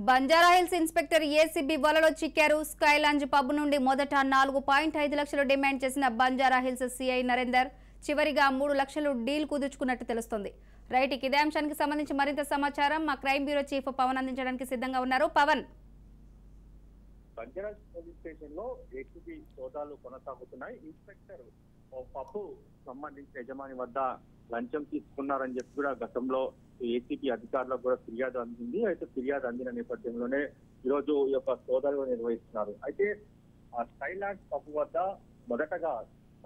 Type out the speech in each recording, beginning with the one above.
Banjara Hills inspector ACB వలలో చిక్కారు. Sky lounge pub నుండి మొదట 4.5 లక్షలు డిమాండ్ చేసిన బంజారాహిల్స్ సీఐ నరేందర్ చివరిగా 3 లక్షలు డీల్ కుదుర్చుకున్నట్టు తెలుస్తోంది. రైట్, ఇదే అంశానికి సంబంధించి మరింత సమాచారం మా క్రైమ్ బ్యూరో చీఫ్ పవన్ అందించడానికి సిద్ధంగా ఉన్నారు. పవన్, బంజారాహిల్స్ పోలీస్ స్టేషన్ లో ఏసీబీ సోదాలు కొనసాగుతున్నాయి. ఇన్స్పెక్టర్ పబ్బు సంబంధించిన యజమాని వద్ద లంచం తీసుకున్నారని చెప్పి కూడా గతంలో ఏసీబీ అధికారులకు కూడా ఫిర్యాదు అందింది. అయితే ఫిర్యాదు అందిన నేపథ్యంలోనే ఈరోజు ఈ యొక్క సోదాలు నిర్వహిస్తున్నారు. అయితే ఆ స్కైలాండ్ పబ్ వద్ద మొదటగా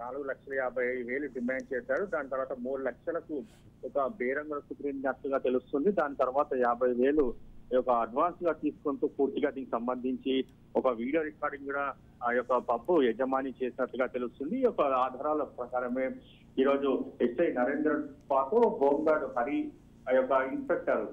4,50,000 డిమాండ్ చేశారు. దాని తర్వాత 3 లక్షలకు ఒక బేరంగా కుదిరినట్టుగా తెలుస్తుంది. దాని తర్వాత 50,000 అడ్వాన్స్ గా తీసుకుంటూ పూర్తిగా దీనికి సంబంధించి ఒక వీడియో రికార్డింగ్ కూడా ఆ యొక్క పబ్బు యజమాని చేసినట్టుగా తెలుస్తుంది. ఈ యొక్క ఆధారాల ప్రకారమే ఈ రోజు ఎస్ఐ నరేందర్ పాటు హోంగార్డ్ హరి ఆ యొక్క ఇన్స్పెక్టర్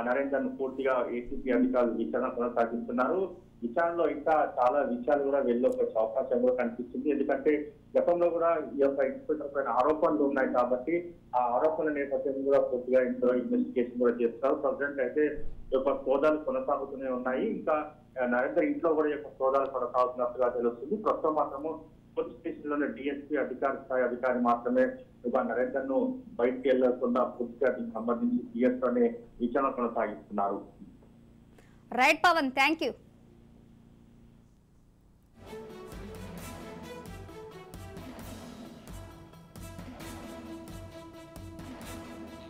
నరేందర్ ను పూర్తిగా ఏసీపీ అధికారులు విచారణ కొనసాగిస్తున్నారు. విచారణలో ఇంకా చాలా విషయాలు కూడా వెళ్ళొచ్చే అవకాశం కూడా కనిపిస్తుంది. ఎందుకంటే గతంలో కూడా ఈ యొక్క ఇన్స్పెక్టర్ పైన ఆరోపణలు ఉన్నాయి కాబట్టి ఆ ఆరోపణల నేపథ్యం కూడా పూర్తిగా ఇందులో ఇన్వెస్టిగేషన్ కూడా చేస్తారు. ప్రజెంట్ అయితే ఈ యొక్క సోదాలు కొనసాగుతూనే ఉన్నాయి. ఇంకా నరేందర్ ఇంట్లో కూడా ఈ యొక్క సోదాలు కొనసాగుతున్నట్టుగా తెలుస్తుంది. ప్రస్తుతం మాత్రము పోలీస్ స్టేషన్ లోనే డిఎస్పీ స్థాయి అధికారి మాత్రమే నరేందర్ ను బయటికి వెళ్లకుండా పూర్తిగా దీనికి సంబంధించి డిఎస్ లోనే విచారణ కొనసాగిస్తున్నారు. Right Pawan, thank you.